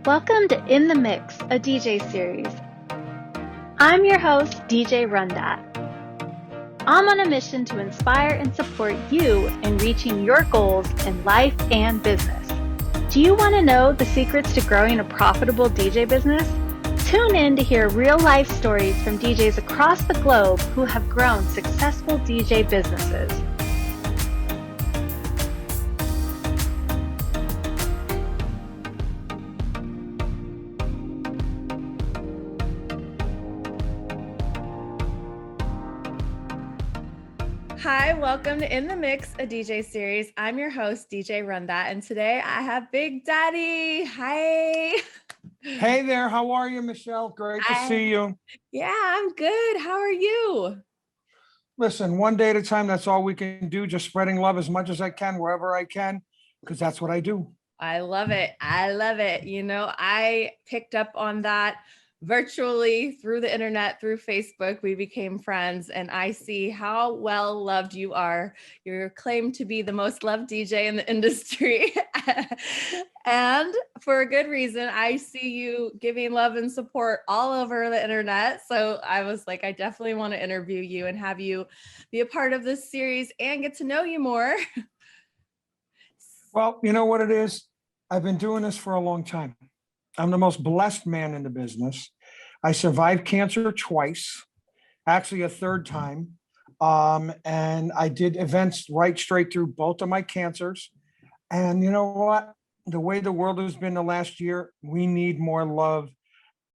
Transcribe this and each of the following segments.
Welcome to In the Mix, a DJ series. I'm your host, DJ RunDat. I'm on a mission to inspire and support you in reaching your goals in life and business. Do you want to know the secrets to growing a profitable DJ business? Tune in to hear real-life stories from DJs across the globe who have grown successful DJ businesses. Hi, welcome to In the Mix, a DJ series. I'm your host, DJ RunDat, and today I have Big Daddy. Hi. Hey there, how are you, Michelle? Great to see you. Yeah, I'm good. How are you? Listen, one day at a time, that's all we can do, just spreading love as much as I can, wherever I can, because that's what I do. I love it. I love it. You know, I picked up on that virtually through the internet, through Facebook. We became friends, and I see how well loved you are. You're claimed to be the most loved DJ in the industry. And for a good reason. I see you giving love and support all over the internet. So I was like, I definitely want to interview you and have you be a part of this series and get to know you more. Well, you know what it is? I've been doing this for a long time. I'm the most blessed man in the business. I survived cancer twice, actually a third time. And I did events right straight through both of my cancers. And you know what? The way the world has been the last year, we need more love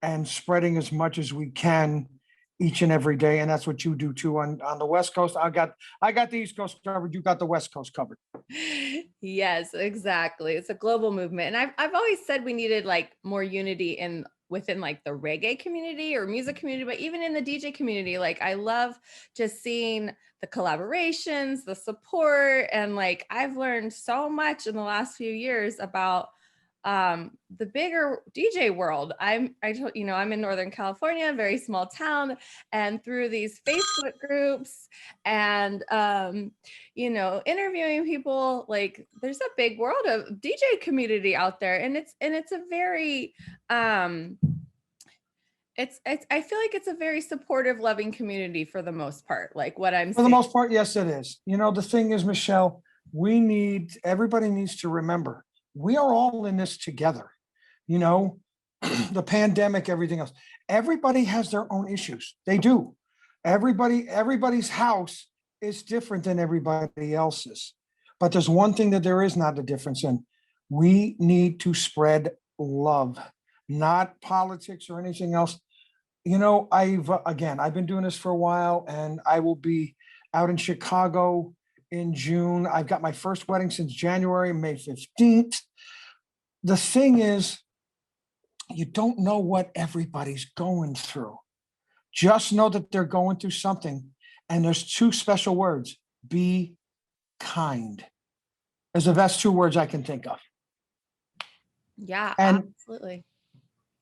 and spreading as much as we can each and every day. And that's what you do too on the West Coast. I got the East Coast covered. You got the West Coast covered. Yes, exactly. It's a global movement. And I've always said we needed like more unity within like the reggae community or music community, but even in the DJ community. Like I love just seeing the collaborations, the support, and like I've learned so much in the last few years about the bigger DJ world. I'm in Northern California, a very small town, and through these Facebook groups and interviewing people, like there's a big world of DJ community out there, and it's a very it's I feel like it's a very supportive, loving community for the most part. Like what I'm For the most part, yes, it is. You know, the thing is, Michelle, everybody needs to remember, we are all in this together. You know, the pandemic, everything else. Everybody has their own issues. They do. Everybody's house is different than everybody else's. But there's one thing that there is not a difference in. We need to spread love, not politics or anything else. You know, I've been doing this for a while, and I will be out in Chicago in June. I've got my first wedding since January, May 15th. The thing is, you don't know what everybody's going through. Just know that they're going through something. And there's two special words: be kind. Is the best two words I can think of. Yeah, and absolutely.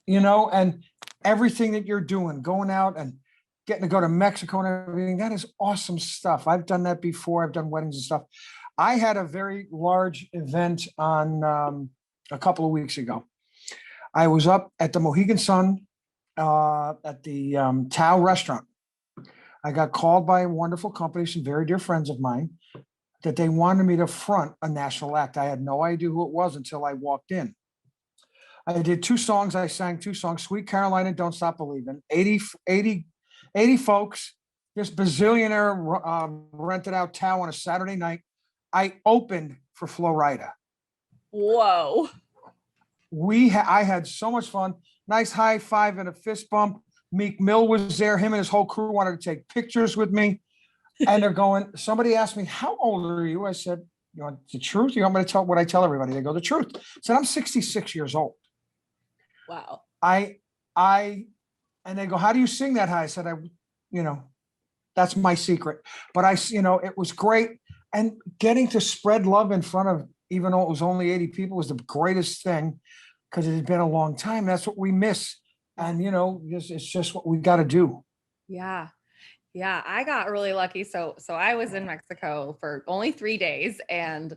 You know, and everything that you're doing, going out and getting to go to Mexico and everything, that is awesome stuff. I've done that before. I've done weddings and stuff. I had a very large event on a couple of weeks ago. I was up at the Mohegan Sun at the Tao restaurant. I got called by a wonderful company, some very dear friends of mine, that they wanted me to front a national act. I had no idea who it was until I walked in. I did two songs. I sang two songs, Sweet Caroline and Don't Stop Believing. 80 folks, this bazillionaire rented out Tao on a Saturday night. I opened for Flo Rida. Whoa. I had so much fun. Nice high five and a fist bump. Meek Mill was there. Him and his whole crew wanted to take pictures with me. And they're going, somebody asked me, how old are you? I said, you want the truth? You want me to tell what I tell everybody? They go, the truth. I said, I'm 66 years old. Wow. And they go, how do you sing that high? I said, that's my secret. But it was great. And getting to spread love in front of, even though it was only 80 people, was the greatest thing, because it had been a long time. That's what we miss. And, it's just what we got to do. Yeah. Yeah, I got really lucky. So I was in Mexico for only 3 days, and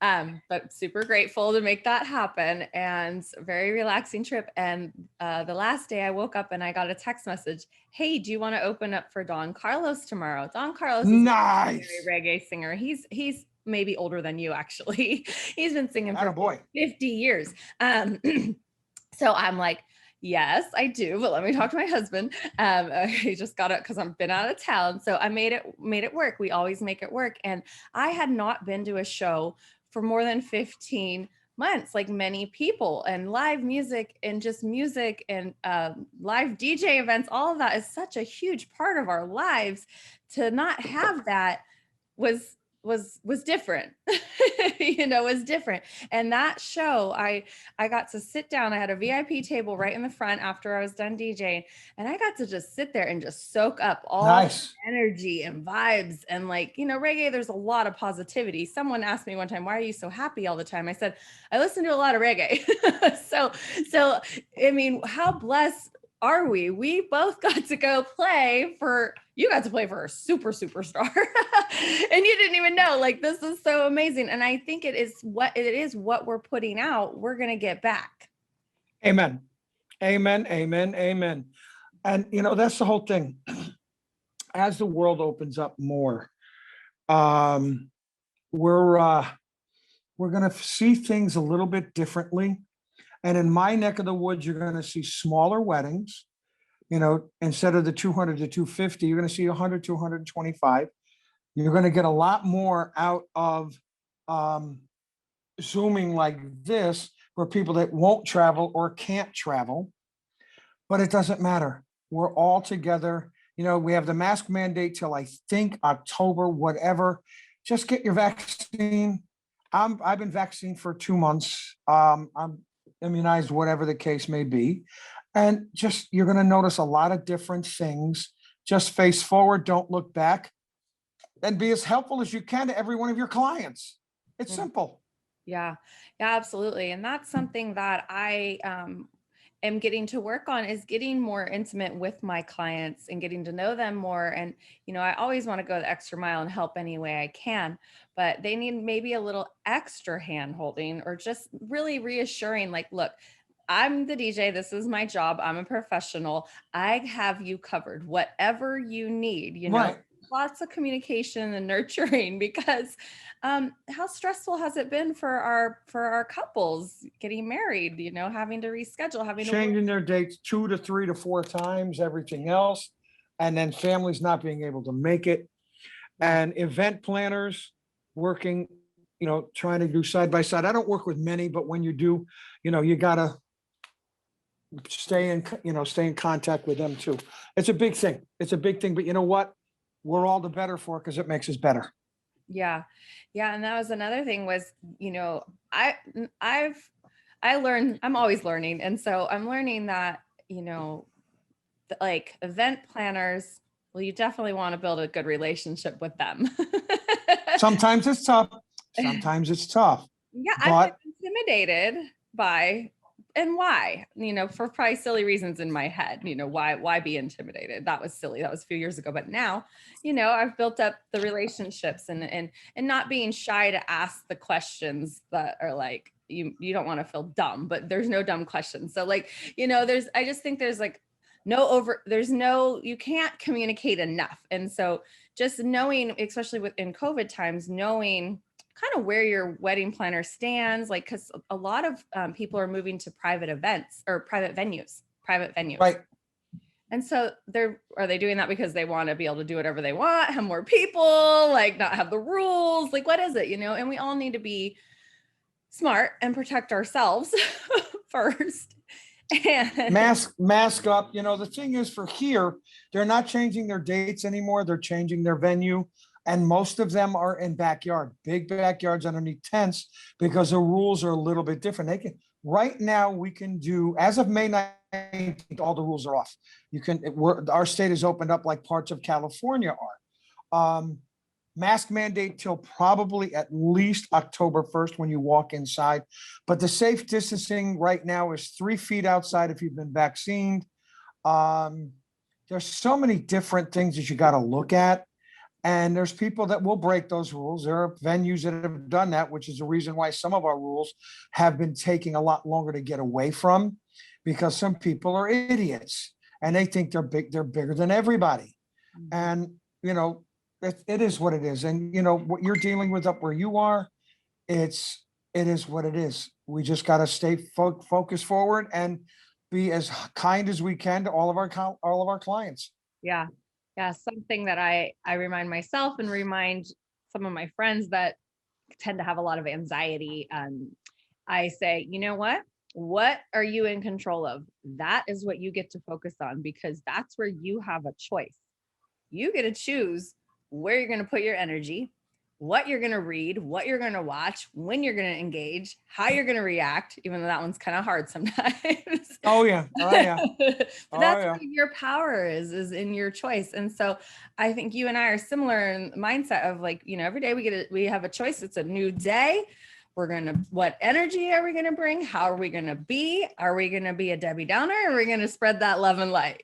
but super grateful to make that happen, and very relaxing trip. And the last day I woke up and I got a text message. Hey, do you want to open up for Don Carlos tomorrow? Don Carlos is a Nice. reggae singer. He's maybe older than you actually. He's been singing for Attaboy. 50 years. So I'm like, yes, I do, but let me talk to my husband. He just got it because I've been out of town. So I made it work. We always make it work. And I had not been to a show for more than 15 months, like many people, and live music and just music and live DJ events. All of that is such a huge part of our lives. To not have that was different. Was different. And that show, I got to sit down. I had a VIP table right in the front after I was done DJing, and I got to just sit there and just soak up all Nice. the energy and vibes. And like, reggae, there's a lot of positivity. Someone asked me one time, why are you so happy all the time? I said, I listen to a lot of reggae. so I mean, how blessed are we? We both got to go play for, you got to play for a superstar and you didn't even know. Like, this is so amazing. And I think it is what we're putting out, we're going to get back. Amen. Amen. Amen. Amen. And that's the whole thing. As the world opens up more, we're going to see things a little bit differently. And in my neck of the woods, you're going to see smaller weddings. Instead of the 200 to 250, you're going to see 100 to 125. You're going to get a lot more out of Zooming like this for people that won't travel or can't travel. But it doesn't matter. We're all together. We have the mask mandate till I think October, whatever. Just get your vaccine. I've been vaccinated for 2 months. I'm immunized, whatever the case may be. And just, you're going to notice a lot of different things. Just face forward, don't look back, and be as helpful as you can to every one of your clients. It's simple. Yeah, absolutely. And that's something that I am getting to work on, is getting more intimate with my clients and getting to know them more. And, I always want to go the extra mile and help any way I can, but they need maybe a little extra hand holding, or just really reassuring, like, look, I'm the DJ. This is my job. I'm a professional. I have you covered, whatever you need, Right. Lots of communication and nurturing, because how stressful has it been for our couples getting married, having to reschedule, having to Changing their dates 2 to 3 to 4 times, everything else, and then families not being able to make it, and event planners working, trying to do side by side. I don't work with many, but when you do, you gotta stay in contact with them too. It's a big thing. But you know what? We're all the better for it, because it makes us better. Yeah. And that was another thing was, I learned, I'm always learning. And so I'm learning that, like event planners, well, you definitely want to build a good relationship with them. Sometimes it's tough. Yeah, but I've been intimidated by, and why, for probably silly reasons in my head, why be intimidated? That was silly. That was a few years ago. But now, I've built up the relationships and not being shy to ask the questions that are like, you don't want to feel dumb, but there's no dumb questions. So like, I just think there's like you can't communicate enough. And so just knowing, especially in COVID times, knowing kind of where your wedding planner stands, like, because a lot of people are moving to private events or private venues. Right. And so are they doing that because they want to be able to do whatever they want, have more people, like not have the rules? Like, what is it, And we all need to be smart and protect ourselves first. And mask up. The thing is, for here, they're not changing their dates anymore. They're changing their venue. And most of them are in big backyards underneath tents, because the rules are a little bit different. Right now we can do, as of May 19th, all the rules are off. Our state is opened up like parts of California are. Mask mandate till probably at least October 1st when you walk inside. But the safe distancing right now is 3 feet outside if you've been vaccinated. there's so many different things that you got to look at. And there's people that will break those rules. There are venues that have done that, which is the reason why some of our rules have been taking a lot longer to get away from, because some people are idiots and they think they're big, they're bigger than everybody. And, you know, it is what it is. And, you know, what you're dealing with up where you are, it is what it is. We just got to stay focused forward and be as kind as we can to all of our clients. Yeah. Yeah. Something that I remind myself and remind some of my friends that tend to have a lot of anxiety. I say, you know what are you in control of? That is what you get to focus on, because that's where you have a choice. You get to choose where you're going to put your energy, what you're going to read, what you're going to watch, when you're going to engage, how you're going to react, even though that one's kind of hard sometimes. Oh yeah. Oh yeah. But Oh, that's yeah. where your power is in your choice. And so I think you and I are similar in the mindset of like, you know, every day we have a choice. It's a new day. What energy are we going to bring? How are we going to be? Are we going to be a Debbie Downer? Or are we going to spread that love and light?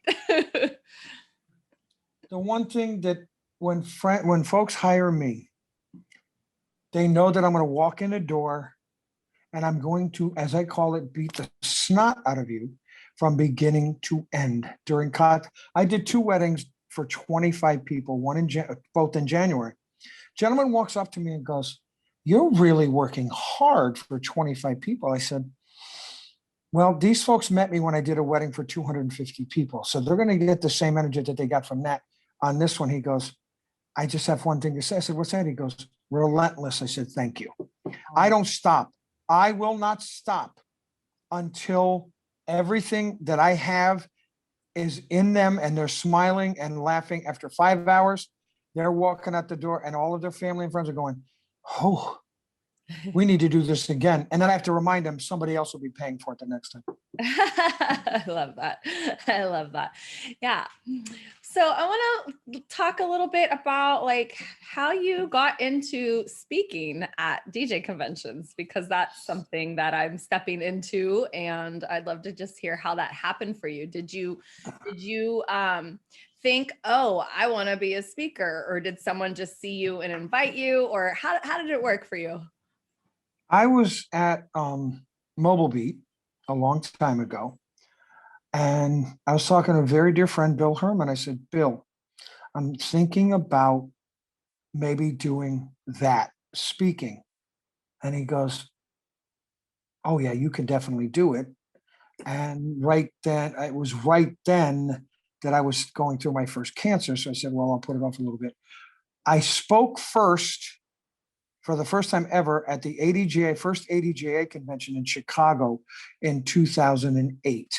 The one thing that when folks hire me, they know that I'm going to walk in the door and I'm going to, as I call it, beat the snot out of you from beginning to end. I did 2 weddings for 25 people, both in January. Gentleman walks up to me and goes, "You're really working hard for 25 people." I said, "Well, these folks met me when I did a wedding for 250 people. So they're going to get the same energy that they got from that on this one." He goes, "I just have one thing to say." I said, "What's that?" He goes, "Relentless." I said, "Thank you. I don't stop. I will not stop until everything that I have is in them and they're smiling and laughing. After 5 hours, they're walking out the door and all of their family and friends are going, 'Oh, we need to do this again.' And then I have to remind them somebody else will be paying for it the next time." I love that. I love that. Yeah. So I want to talk a little bit about like how you got into speaking at DJ conventions, because that's something that I'm stepping into, and I'd love to just hear how that happened for you. Did you think, oh, I want to be a speaker, or did someone just see you and invite you, or how did it work for you? I was at Mobile Beat a long time ago, and I was talking to a very dear friend, Bill Herman. I said, "Bill, I'm thinking about maybe doing that, speaking." And he goes, "Oh yeah, you can definitely do it." And it was right then that I was going through my first cancer. So I said, "Well, I'll put it off a little bit." I spoke first for the first time ever at the first ADGA convention in Chicago in 2008.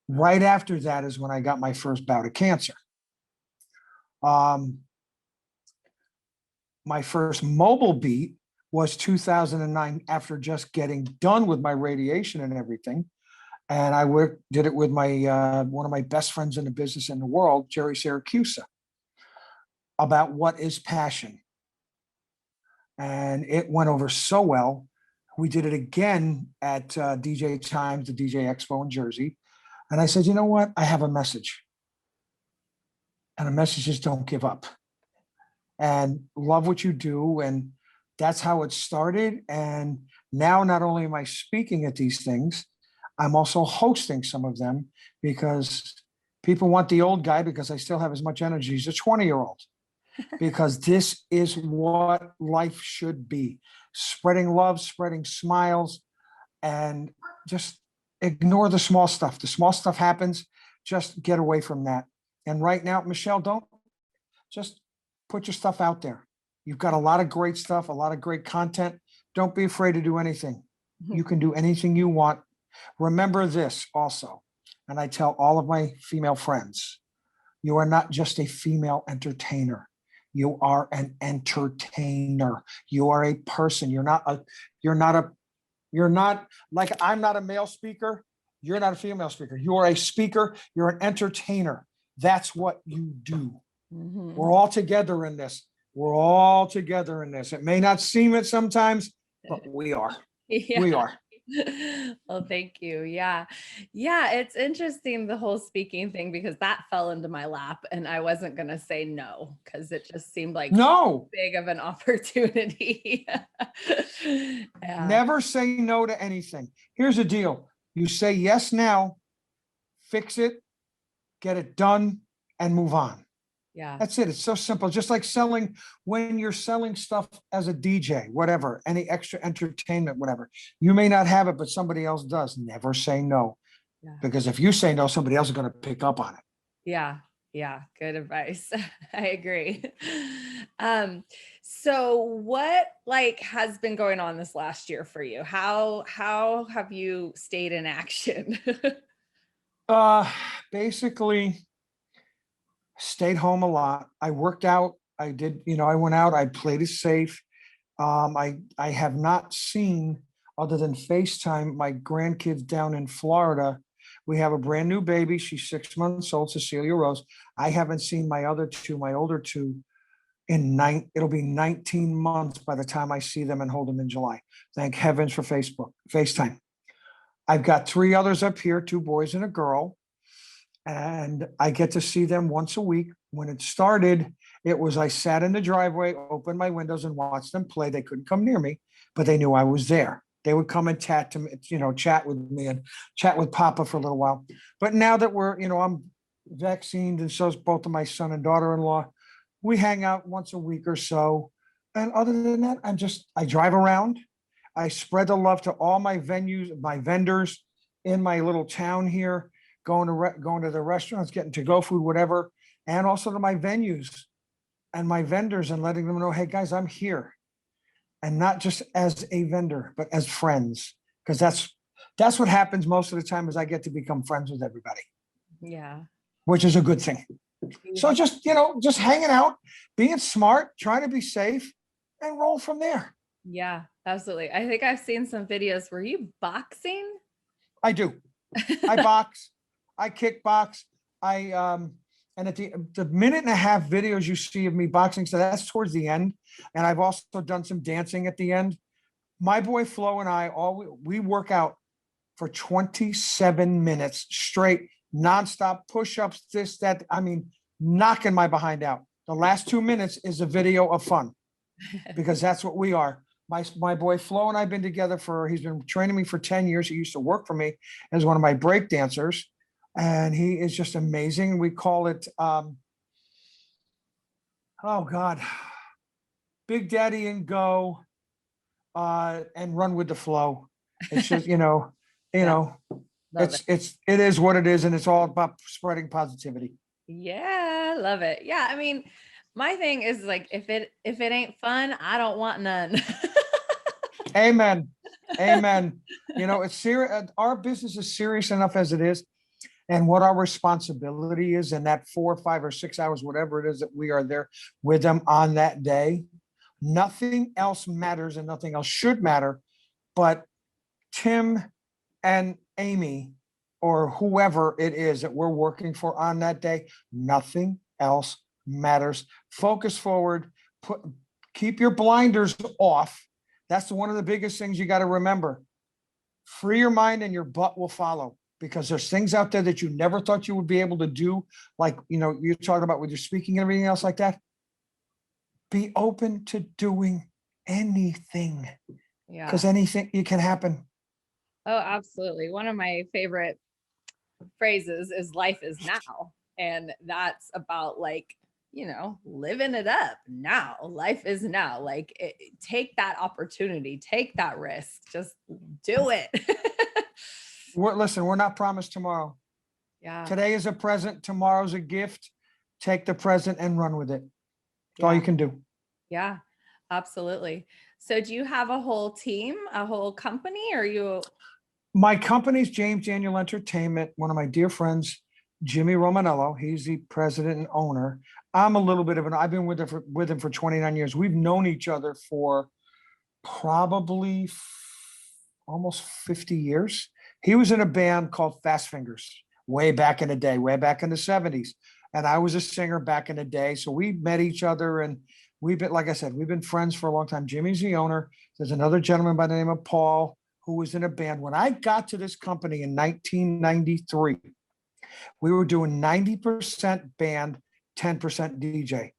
Right after that is when I got my first bout of cancer. My first mobile beat was 2009, after just getting done with my radiation and everything. And I did it with my one of my best friends in the business in the world, Jerry Syracusa, about what is passion. And it went over so well. We did it again at DJ Times, the DJ Expo in Jersey. And I said, "You know what? I have a message. And the message is don't give up. And love what you do." And that's how it started. And now not only am I speaking at these things, I'm also hosting some of them, because people want the old guy because I still have as much energy as a 20-year-old. Because this is what life should be: spreading love, spreading smiles, and just ignore the small stuff. The small stuff happens, just get away from that. And right now, Michelle, don't just put your stuff out there. You've got a lot of great stuff, a lot of great content. Don't be afraid to do anything. You can do anything you want. Remember this also, and I tell all of my female friends, you are not just a female entertainer. You are an entertainer. You are a person. You're not like, I'm not a male speaker. You're not a female speaker. You are a speaker. You're an entertainer. That's what you do. Mm-hmm. We're all together in this. We're all together in this. It may not seem it sometimes, but we are. Yeah. We are. Well, thank you. Yeah. Yeah. It's interesting, the whole speaking thing, because that fell into my lap and I wasn't going to say no because it just seemed like too No, big of an opportunity. Yeah. never say no to anything. Here's the deal. You say yes now, fix it, get it done, and move on. Yeah. That's it. It's so simple. Just like selling, when you're selling stuff as a DJ, whatever, any extra entertainment, whatever. You may not have it, but somebody else does. Never say no. Yeah. Because if you say no, somebody else is going to pick up on it. Yeah. Yeah. Good advice. I agree. So what like has been going on this last year for you? How have you stayed in action? Uh, Basically, stayed home a lot. I worked out. I did, I went out, I played it safe. I have not seen, other than FaceTime, my grandkids down in Florida. We have a brand new baby. She's 6 months old, Cecilia Rose. I haven't seen my other two, my older two, it'll be 19 months by the time I see them and hold them in July. Thank heavens for FaceTime. I've got three others up here, two boys and a girl, and I get to see them once a week. When it started, it was I sat in the driveway, opened my windows, and watched them play. They couldn't come near me, but they knew I was there. They would come and chat with me and chat with Papa for a little while. But now that I'm vaccinated, and so is both of my son and daughter-in-law, we hang out once a week or so. And other than that, I drive around. I spread the love to all my venues, my vendors in my little town here, going to the restaurants, getting to-go food, whatever, and also to my venues and my vendors, and letting them know, hey guys, I'm here, and not just as a vendor, but as friends, because that's what happens most of the time, is I get to become friends with everybody, Yeah. which is a good thing. So just hanging out, being smart, trying to be safe, and roll from there. Yeah, absolutely. I think I've seen some videos. Were you boxing? I do. I box. I kickbox. And at the minute and a half videos you see of me boxing, so that's towards the end. And I've also done some dancing at the end. My boy Flo and I, we work out for 27 minutes straight, nonstop, push-ups, this, that. I mean, knocking my behind out. The last 2 minutes is a video of fun, because that's what we are. My boy Flo and I have been together he's been training me for 10 years. He used to work for me as one of my break dancers. And he is just amazing. We call it, oh God, Big Daddy and Go, and Run with the Flow. It's just, Yeah. it is what it is. And it's all about spreading positivity. Yeah, love it. Yeah, I mean, my thing is like, if it ain't fun, I don't want none. Amen. Amen. It's serious. Our business is serious enough as it is. And what our responsibility is in that 4 or 5 or 6 hours, whatever it is that we are there with them on that day, nothing else matters and nothing else should matter. But Tim and Amy, or whoever it is that we're working for on that day, nothing else matters. Focus forward, keep your blinders off. That's one of the biggest things you got to remember. Free your mind and your butt will follow, because there's things out there that you never thought you would be able to do. Like, you're talking about with your speaking and everything else like that. Be open to doing anything, Yeah. because anything it can happen. Oh, absolutely. One of my favorite phrases is life is now. And that's about like, living it up now. Life is now. Like, take that opportunity, take that risk, just do it. Listen, we're not promised tomorrow. Yeah. Today is a present. Tomorrow's a gift. Take the present and run with it. That's all you can do. Yeah, absolutely. So do you have a whole team, a whole company, or you? My company's James Daniel Entertainment. One of my dear friends, Jimmy Romanello, he's the president and owner. I'm a little bit I've been with him for 29 years. We've known each other for probably almost 50 years. He was in a band called Fast Fingers way back in the day, way back in the 70s. And I was a singer back in the day. So we met each other, and we've been, like I said, we've been friends for a long time. Jimmy's the owner. There's another gentleman by the name of Paul, who was in a band. When I got to this company in 1993, we were doing 90% band, 10% DJ.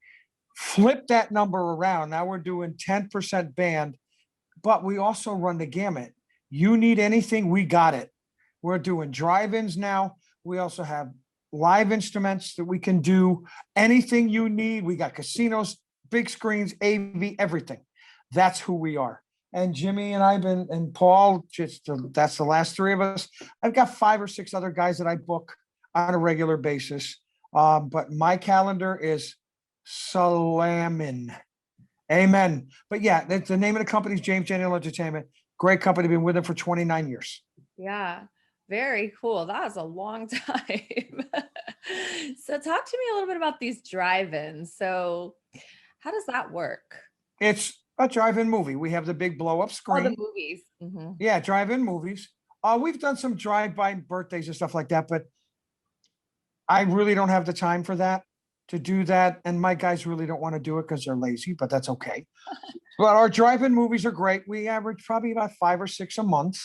Flip that number around. Now we're doing 10% band, but we also run the gamut. You need anything, we got it. We're doing drive-ins now. We also have live instruments that we can do. Anything you need. We got casinos, big screens, AV, everything. That's who we are. And Jimmy and and Paul, that's the last three of us. I've got 5 or 6 other guys that I book on a regular basis. But my calendar is slamming. Amen. But yeah, the name of the company is James Daniel Entertainment. Great company. Been with them for 29 years. Yeah. Very cool. That was a long time. So talk to me a little bit about these drive-ins. So how does that work? It's a drive-in movie. We have the big blow-up screen. Oh, the movies. Mm-hmm. Yeah, drive-in movies. We've done some drive-by birthdays and stuff like that, but I really don't have the time for that, to do that. And my guys really don't want to do it because they're lazy, but that's okay. But our drive-in movies are great. We average probably about 5 or 6 a month.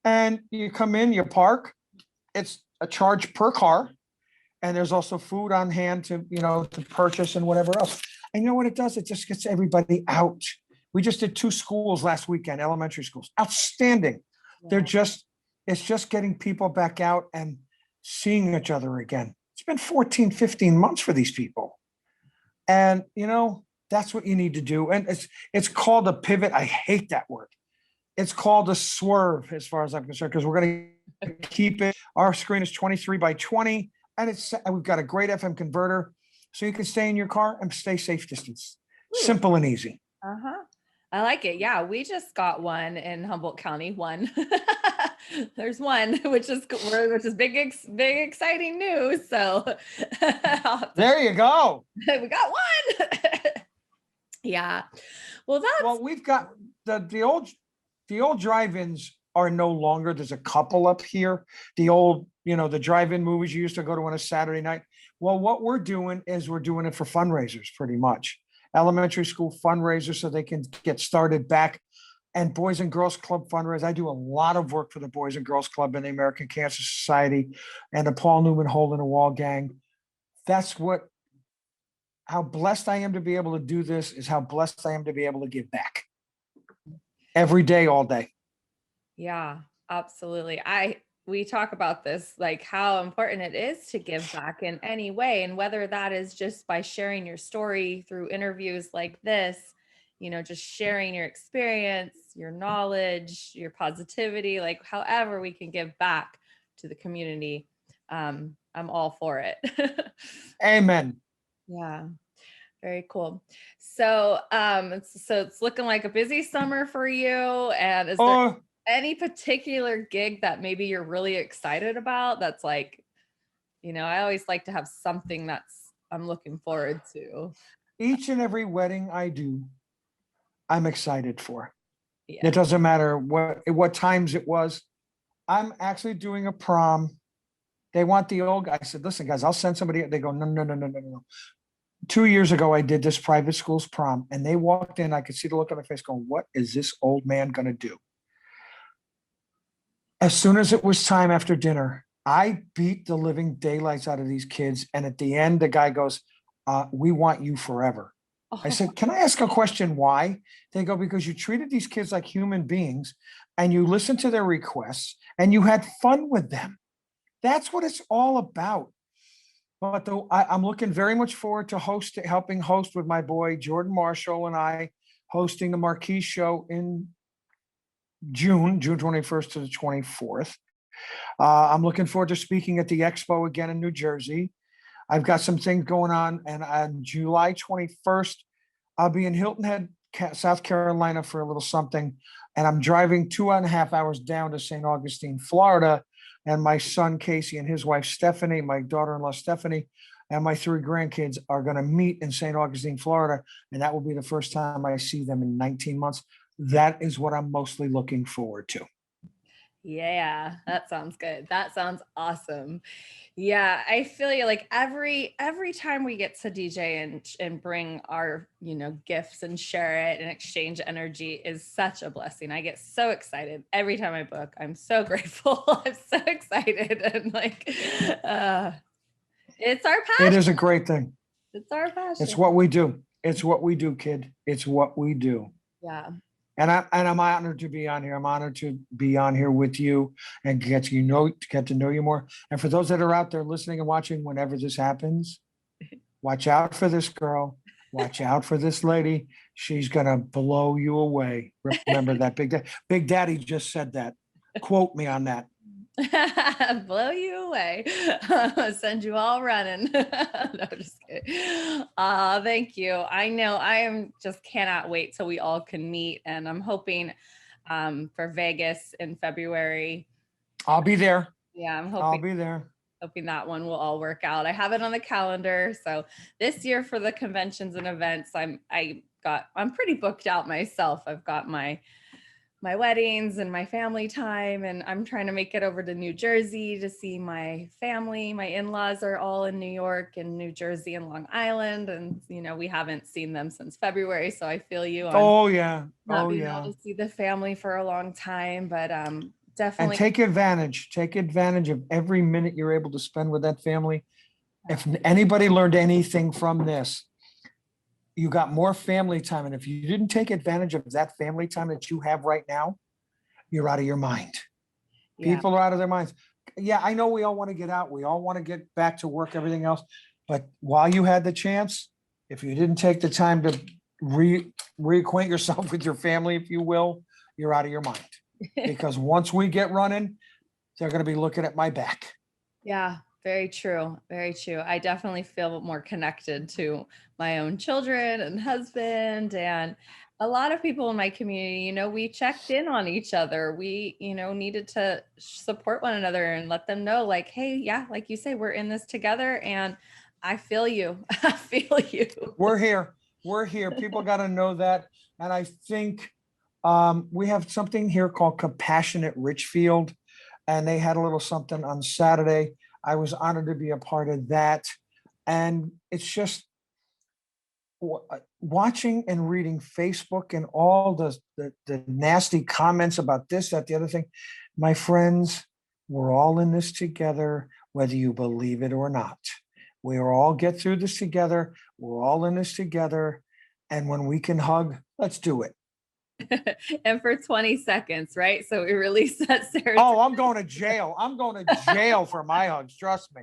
And you come in, you park. It's a charge per car. And there's also food on hand to purchase and whatever else. And you know what it does? It just gets everybody out. We just did 2 schools last weekend, elementary schools. Outstanding. Yeah. It's just getting people back out and seeing each other again. It's been 14, 15 months for these people. And, that's what you need to do. And it's called a pivot. I hate that word. It's called a swerve as far as I'm concerned, because we're going to keep it. Our screen is 23 by 20, and we've got a great FM converter. So you can stay in your car and stay safe distance. Ooh. Simple and easy. Uh-huh. I like it. Yeah, we just got one in Humboldt County. One. There's one, which is big, exciting news. So there you go. We got one. Yeah. Well, we've got the old drive-ins are no longer. There's a couple up here. The old, the drive-in movies you used to go to on a Saturday night. Well, what we're doing is we're doing it for fundraisers, pretty much. Elementary school fundraisers, so they can get started back. And Boys and Girls Club fundraisers. I do a lot of work for the Boys and Girls Club and the American Cancer Society and the Paul Newman Hole in the Wall gang. That's how blessed I am to be able to do this, is how blessed I am to be able to give back every day, all day. Yeah, absolutely. We talk about this, like how important it is to give back in any way. And whether that is just by sharing your story through interviews like this, just sharing your experience, your knowledge, your positivity, like however we can give back to the community. I'm all for it. Amen. Yeah. Very cool. So, so it's looking like a busy summer for you. And is there any particular gig that maybe you're really excited about? That's like, I always like to have something I'm looking forward to. Each and every wedding I do, I'm excited for. Yeah. It doesn't matter what times it was. I'm actually doing a prom. They want the old guy. I said, listen, guys, I'll send somebody. They go, no. 2 years ago, I did this private school's prom, and they walked in. I could see the look on their face going, what is this old man going to do? As soon as it was time after dinner, I beat the living daylights out of these kids. And at the end, the guy goes, we want you forever. Oh. I said, can I ask a question? Why? They go, because you treated these kids like human beings and you listened to their requests and you had fun with them. That's what it's all about. But I'm looking very much forward to helping host with my boy, Jordan Marshall, and I hosting the McKee show in June 21st to the 24th. I'm looking forward to speaking at the Expo again in New Jersey. I've got some things going on. And on July 21st, I'll be in Hilton Head, South Carolina for a little something. And I'm driving 2.5 hours down to St. Augustine, Florida. And my son, Casey, and his wife, Stephanie, my daughter-in-law, Stephanie, and my 3 grandkids are going to meet in St. Augustine, Florida. And that will be the first time I see them in 19 months. That is what I'm mostly looking forward to. Yeah, that sounds good. That sounds awesome. Yeah, I feel you. Like every time we get to DJ and bring our, gifts and share it and exchange energy is such a blessing. I get so excited every time I book. I'm so grateful. I'm so excited and like it's our It passion. is a great thing. It's our passion. It's what we do. It's what we do, kid. It's what we do. Yeah. And I'm honored to be on here. I'm honored to be on here with you and get to know you more. And for those that are out there listening and watching, whenever this happens, watch out for this girl. Watch out for this lady. She's gonna blow you away. Remember that Big Daddy just said that. Quote me on that. Blow you away. Send you all running. No, just kidding. Thank you. I know just cannot wait till we all can meet. And I'm hoping for Vegas in February. I'll be there. Yeah, I'll be there. Hoping that one will all work out. I have it on the calendar. So this year for the conventions and events, I'm pretty booked out myself. I've got my weddings and my family time, and I'm trying to make it over to New Jersey to see my family. My in-laws are all in New York and New Jersey and Long Island, and we haven't seen them since February, so I feel you on not being able to see the family for a long time, but definitely. And take advantage of every minute you're able to spend with that family. If anybody learned anything from this, you got more family time. And if you didn't take advantage of that family time that you have right now, you're out of your mind. Yeah. People are out of their minds. Yeah, I know we all want to get out. We all want to get back to work, everything else. But while you had the chance, if you didn't take the time to reacquaint yourself with your family, if you will, you're out of your mind. Because once we get running, they're going to be looking at my back. Yeah. Very true. Very true. I definitely feel more connected to my own children and husband, and a lot of people in my community, we checked in on each other. We, needed to support one another and let them know like, hey, yeah, like you say, we're in this together and I feel you. I feel you. We're here. People got to know that. And I think we have something here called Compassionate Richfield, and they had a little something on Saturday. I was honored to be a part of that. And it's just watching and reading Facebook and all the nasty comments about this, that, the other thing. My friends, we're all in this together, whether you believe it or not. We all get through this together. We're all in this together. And when we can hug, let's do it. And for 20 seconds, right? So we release that serotonin. Oh, I'm going to jail. I'm going to jail for my hugs. Trust me.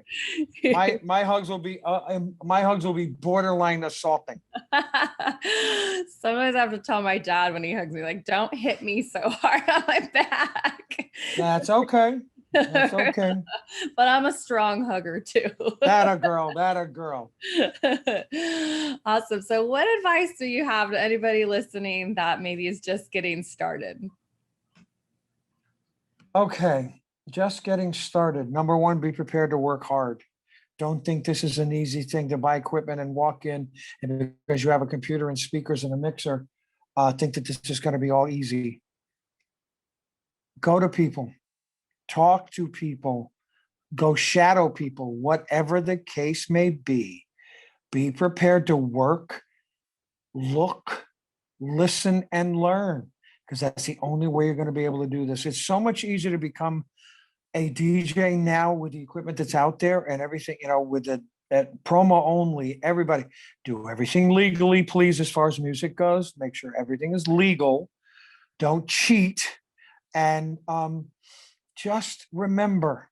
My hugs will be borderline assaulting. Sometimes I have to tell my dad when he hugs me, like, don't hit me so hard on my back. That's okay. That's okay. But I'm a strong hugger too. That a girl. Awesome. So what advice do you have to anybody listening that maybe is just getting started? Okay. Just getting started. Number one, be prepared to work hard. Don't think this is an easy thing to buy equipment and walk in, and because you have a computer and speakers and a mixer, think that this is going to be all easy. Go to people. Talk to people, go shadow people, whatever the case may be. Be prepared to work, look, listen, and learn, because that's the only way you're going to be able to do this. It's so much easier to become a DJ now with the equipment that's out there and everything, with the promo only. Everybody do everything legally, please, as far as music goes. Make sure everything is legal. Don't cheat. And just remember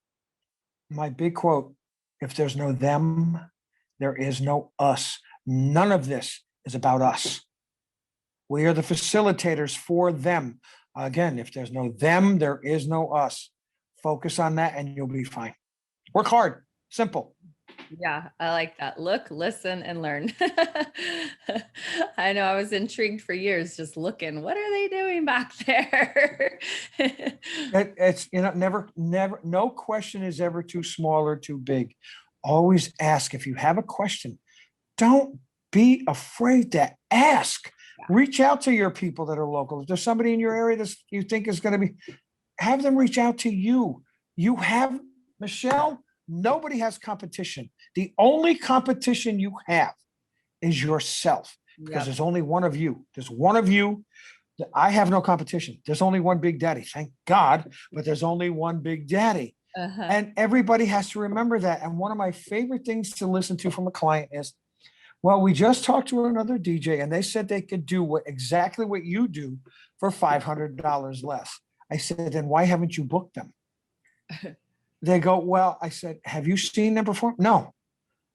my big quote: if there's no them, there is no us. None of this is about us. We are the facilitators for them. Again, if there's no them, there is no us. Focus on that and you'll be fine. Work hard. Simple. Yeah, I like that. Look, listen, and learn. I know I was intrigued for years just looking, what are they doing back there? It's, never, no question is ever too small or too big. Always ask. If you have a question, don't be afraid to ask. Yeah. Reach out to your people that are local. If there's somebody in your area that you think is going to be, have them reach out to you. You have, Michelle, nobody has competition. The only competition you have is yourself, because Yep. there's only one of you. There's one of you. I have no competition. There's only one Big Daddy, thank God, but there's only one Big Daddy. Uh-huh. And everybody has to remember that. And one of my favorite things to listen to from a client is, well, we just talked to another DJ and they said they could do exactly what you do for $500 less. I said, then why haven't you booked them? They go, well, I said, have you seen them perform? No.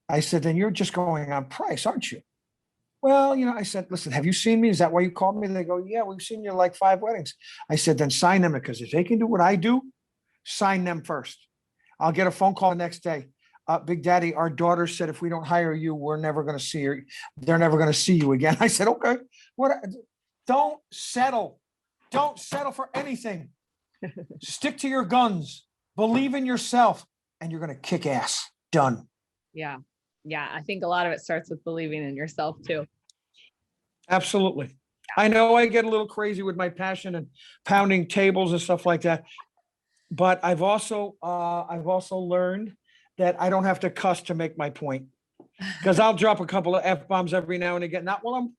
I said, then you're just going on price, aren't you? Well, I said, listen, have you seen me? Is that why you called me? They go, yeah, we've seen you like 5 weddings. I said, then sign them, because if they can do what I do, sign them first. I'll get a phone call the next day. Big Daddy, our daughter said, if we don't hire you, we're never going to see her. They're never going to see you again. I said, okay, don't settle. Don't settle for anything. Stick to your guns, believe in yourself, and you're going to kick ass. Done. Yeah. Yeah. I think a lot of it starts with believing in yourself too. Absolutely. I know I get a little crazy with my passion and pounding tables and stuff like that, but I've also learned that I don't have to cuss to make my point, because I'll drop a couple of F-bombs every now and again, not while I'm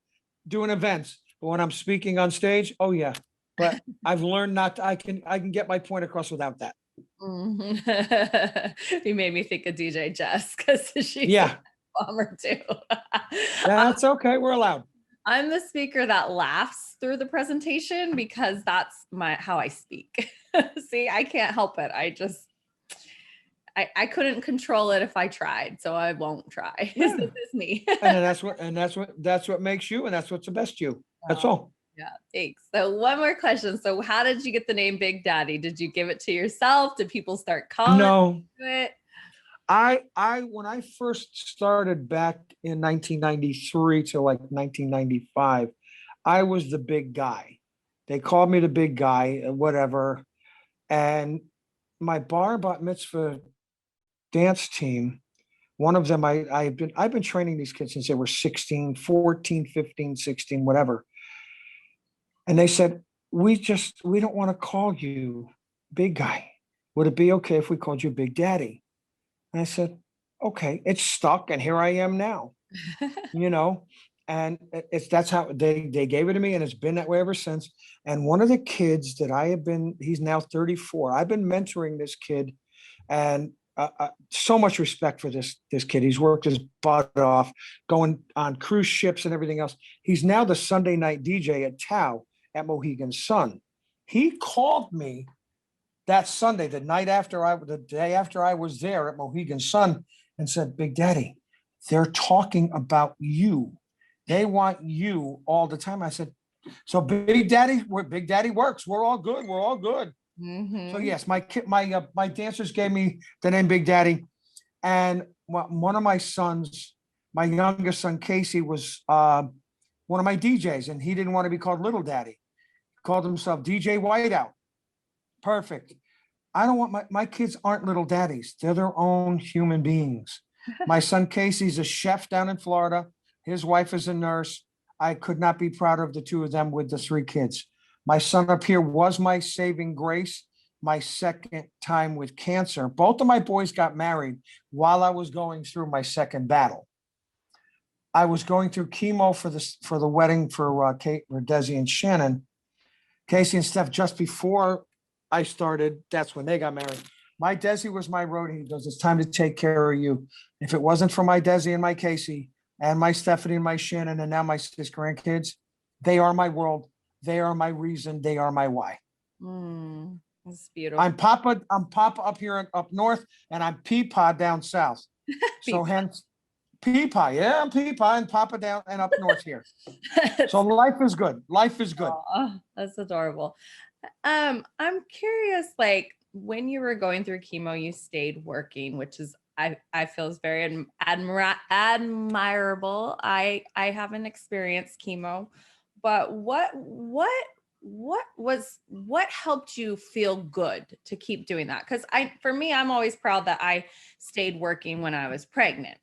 doing events, but when I'm speaking on stage. Oh yeah. But I've learned I can get my point across without that. Mm-hmm. You made me think of DJ Jess, because she's a bomber too. That's okay. We're allowed. I'm the speaker that laughs through the presentation, because that's how I speak. See, I can't help it. I couldn't control it if I tried, so I won't try. Yeah. This is me. and that's what makes you, and that's what's the best you. That's all. Yeah, thanks. So one more question. So how did you get the name Big Daddy? Did you give it to yourself? Did people start calling it? I when I first started back in 1993 to like 1995, I was the big guy. They called me the big guy, whatever. And my bar bat mitzvah dance team, one of them, I've been training these kids since they were 16, 14, 15, 16, whatever. And they said, we don't want to call you big guy. Would it be okay if we called you Big Daddy? And I said, okay, it's stuck. And here I am now, and that's how they gave it to me. And it's been that way ever since. And one of the kids that he's now 34. I've been mentoring this kid, and so much respect for this kid. He's worked his butt off, going on cruise ships and everything else. He's now the Sunday night DJ at Tao at Mohegan Sun. He called me that Sunday, the day after I was there at Mohegan Sun, and said, Big Daddy, they're talking about you. They want you all the time. I said, so Big Daddy works. We're all good. We're all good. Mm-hmm. So yes, my dancers gave me the name Big Daddy. And one of my sons, my youngest son, Casey, was one of my DJs, and he didn't want to be called Little Daddy. He called himself DJ Whiteout. Perfect. I don't want my kids aren't little daddies. They're their own human beings. My son Casey's a chef down in Florida. His wife is a nurse. I could not be prouder of the two of them with the 3 kids. My son up here was my saving grace, my second time with cancer. Both of my boys got married while I was going through my second battle. I was going through chemo for the wedding for Kate, or Desi and Shannon. Casey and Steph, just before I started, that's when they got married. My Desi was my roadie. He goes, it's time to take care of you. If it wasn't for my Desi and my Casey and my Stephanie and my Shannon and now my 6 grandkids, they are my world. They are my reason. They are my why. That's beautiful. I'm Papa up here up north, and I'm Peepaw down south. So hence Peepaw. Yeah, I'm Peepaw and Papa down and up north here. So life is good. Life is good. Oh, that's adorable. I'm curious, like when you were going through chemo, you stayed working, which is I feel is very admirable. I haven't experienced chemo, but what helped you feel good to keep doing that? Because for me, I'm always proud that I stayed working when I was pregnant,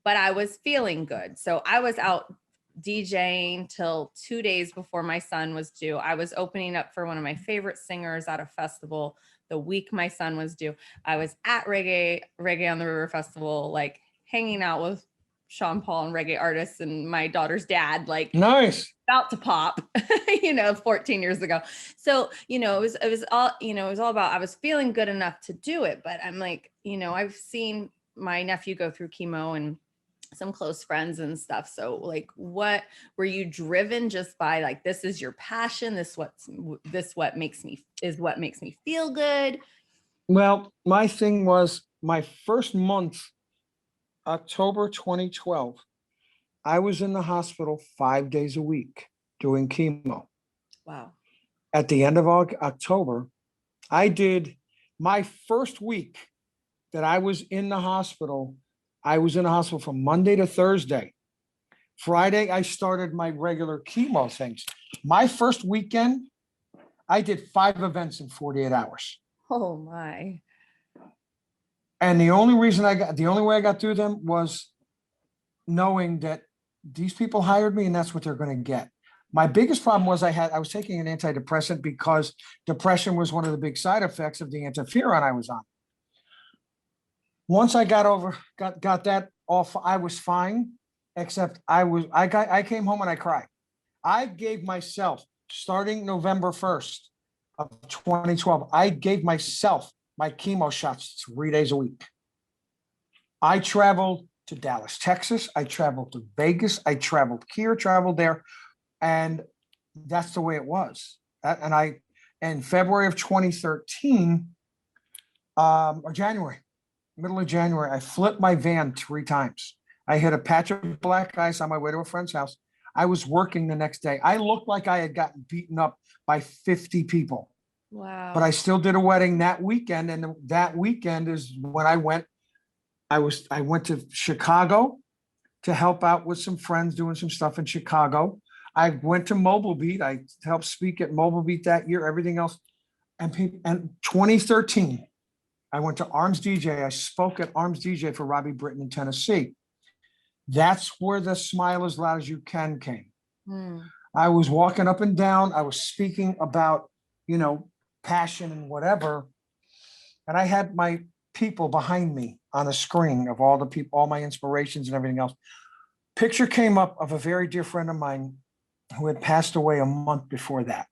but I was feeling good. So I was out DJing till 2 days before my son was due. I was opening up for one of my favorite singers at a festival the week my son was due. I was at Reggae on the River Festival, like hanging out with Sean Paul and reggae artists and my daughter's dad, like Nice. about to pop, 14 years ago. So, it was all about, I was feeling good enough to do it, but I'm like, I've seen my nephew go through chemo and some close friends and stuff. So like, what were you driven just by, like, this is your passion? This what makes me feel good. Well, my thing was my first month, October 2012, I was in the hospital 5 days a week doing chemo. Wow. At the end of October, I did my first week that I was in the hospital. I was in the hospital from Monday to Thursday. Friday, I started my regular chemo things. My first weekend, I did 5 events in 48 hours. Oh my. And the only way I got through them was knowing that these people hired me and that's what they're going to get. My biggest problem was I was taking an antidepressant because depression was one of the big side effects of the interferon I was on. Once I got that off, I was fine, except I came home and I cried. I gave myself, starting November 1st of 2012, I gave myself my chemo shots 3 days a week. I traveled to Dallas, Texas. I traveled to Vegas. I traveled here, traveled there. And that's the way it was. In February of 2013, or January, middle of January, I flipped my van 3 times. I hit a patch of black ice on my way to a friend's house. I was working the next day. I looked like I had gotten beaten up by 50 people. Wow. But I still did a wedding that weekend. And that weekend is when I went to Chicago to help out with some friends doing some stuff in Chicago. I went to Mobile Beat. I helped speak at Mobile Beat that year, everything else. And 2013, I went to Arms DJ. I spoke at Arms DJ for Robbie Britton in Tennessee. That's where the Smile as Loud as You Can came. I was walking up and down. I was speaking about, passion and whatever. And I had my people behind me on a screen of all the people, all my inspirations and everything else. Picture came up of a very dear friend of mine who had passed away a month before that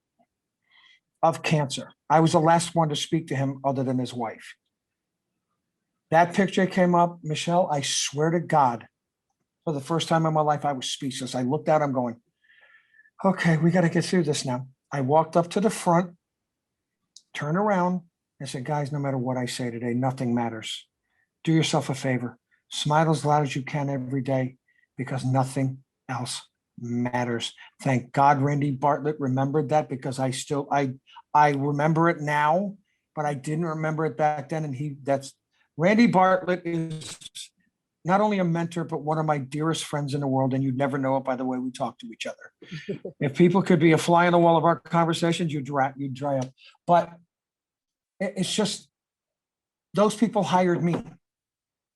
of cancer. I was the last one to speak to him other than his wife. That picture came up, Michelle, I swear to God, for the first time in my life, I was speechless. I looked out, I'm going, okay, we got to get through this now. I walked up to the front, turned around, and said, guys, no matter what I say today, nothing matters. Do yourself a favor. Smile as loud as you can every day because nothing else matters. Thank God Randy Bartlett remembered that because I remember it now, but I didn't remember it back then. And Randy Bartlett is not only a mentor, but one of my dearest friends in the world. And you'd never know it by the way we talk to each other. If people could be a fly on the wall of our conversations, you'd dry up. But it's just, those people hired me.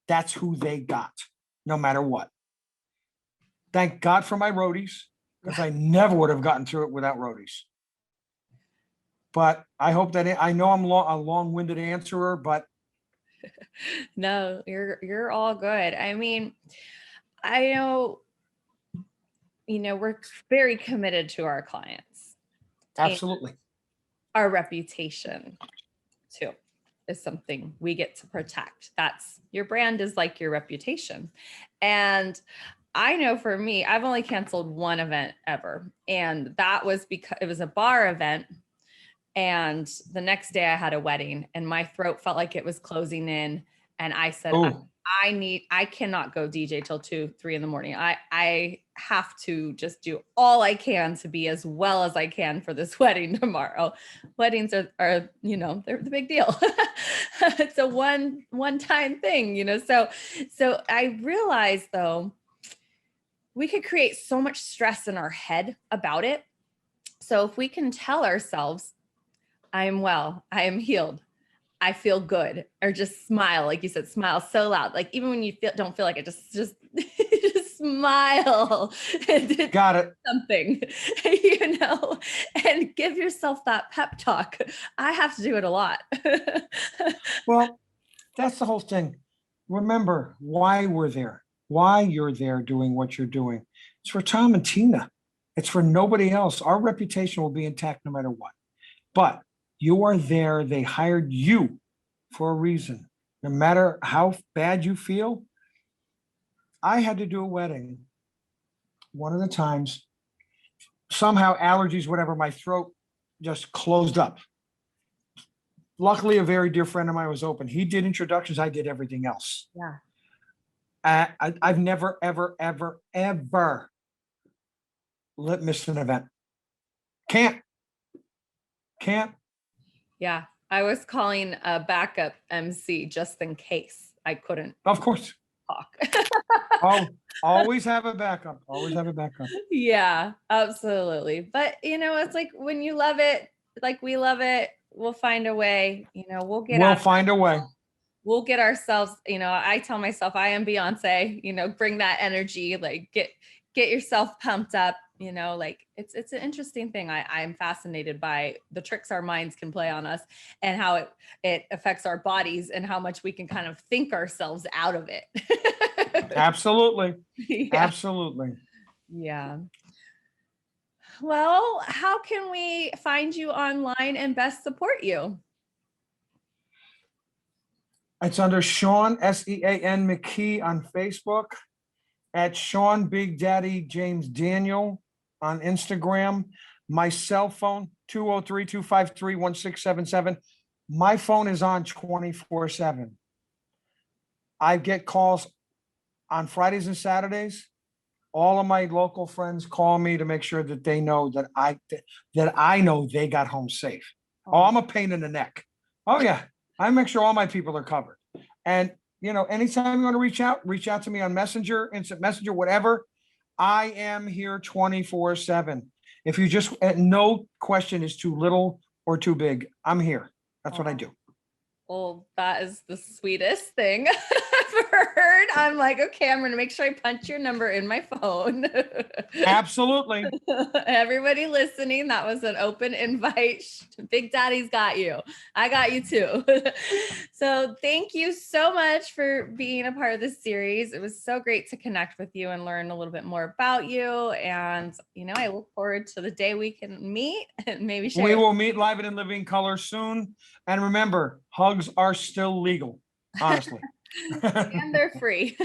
That's who they got, no matter what. Thank God for my roadies, because I never would have gotten through it without roadies. But I hope that I know I'm a long-winded answerer, but no, you're all good. I mean, I know, we're very committed to our clients. Absolutely. Our reputation too is something we get to protect. Your brand is like your reputation. And I know for me, I've only canceled one event ever. And that was because it was a bar event. And the next day I had a wedding and my throat felt like it was closing in. And I said, I cannot go DJ till 2, 3 in the morning. I have to just do all I can to be as well as I can for this wedding tomorrow. Weddings are they're the big deal. It's a one-time thing, so I realized though, we could create so much stress in our head about it. So if we can tell ourselves, I am well, I am healed, I feel good, or just smile, like you said, smile so loud, like even when you don't feel like it, just smile and Got it. something, and give yourself that pep talk. I have to do it a lot. Well, that's the whole thing. Remember why we're there, why you're there doing what you're doing. It's for Tom and Tina. It's for nobody else. Our reputation will be intact no matter what. But you are there. They hired you for a reason. No matter how bad you feel. I had to do a wedding one of the times. Somehow allergies, whatever, my throat just closed up. Luckily, a very dear friend of mine was open. He did introductions. I did everything else. Yeah. I've never, ever, ever, ever miss an event. Can't. Yeah. I was calling a backup MC just in case I couldn't Of course. talk. Oh, always have a backup. Always have a backup. Yeah, absolutely. But it's like when you love it, like we love it, we'll find a way, we'll find a way. We'll get ourselves, I tell myself I am Beyonce, bring that energy, like get yourself pumped up, like it's an interesting thing. I'm fascinated by the tricks our minds can play on us and how it affects our bodies and how much we can kind of think ourselves out of it. Absolutely. Yeah. Absolutely. Yeah. Well, how can we find you online and best support you? It's under Sean, SEAN McKee on Facebook, at Sean Big Daddy James Daniel on Instagram. My cell phone, 203-253-1677. My phone is on 24/7. I get calls on Fridays and Saturdays. All of my local friends call me to make sure that they know that I know they got home safe. Oh, I'm a pain in the neck. Oh yeah. I make sure all my people are covered. And anytime you want to reach out to me on Messenger, Instant Messenger, whatever. I am here 24/7. If you just, no question is too little or too big. I'm here. That's what I do. Well, that is the sweetest thing I've ever heard. I'm like, okay, I'm going to make sure I punch your number in my phone. Absolutely. Everybody listening, that was an open invite. Big Daddy's got you. I got you too. So thank you so much for being a part of this series. It was so great to connect with you and learn a little bit more about you. And, I look forward to the day we can meet and maybe share. We will meet live and in living color soon. And remember, hugs are still legal, honestly. And they're free.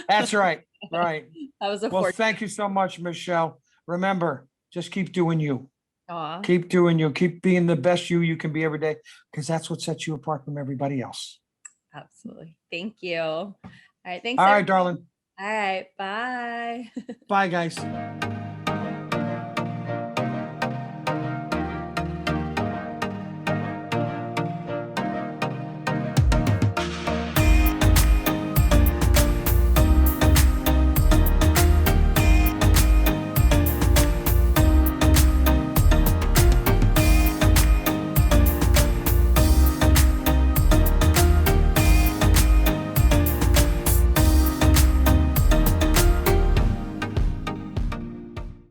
That's right. Right. That was well, thank you so much, Michelle. Remember, just keep doing you. Aww. Keep doing you. Keep being the best you can be every day, because that's what sets you apart from everybody else. Absolutely. Thank you. All right. Thanks. All right, darling. All right. Bye. Bye, guys.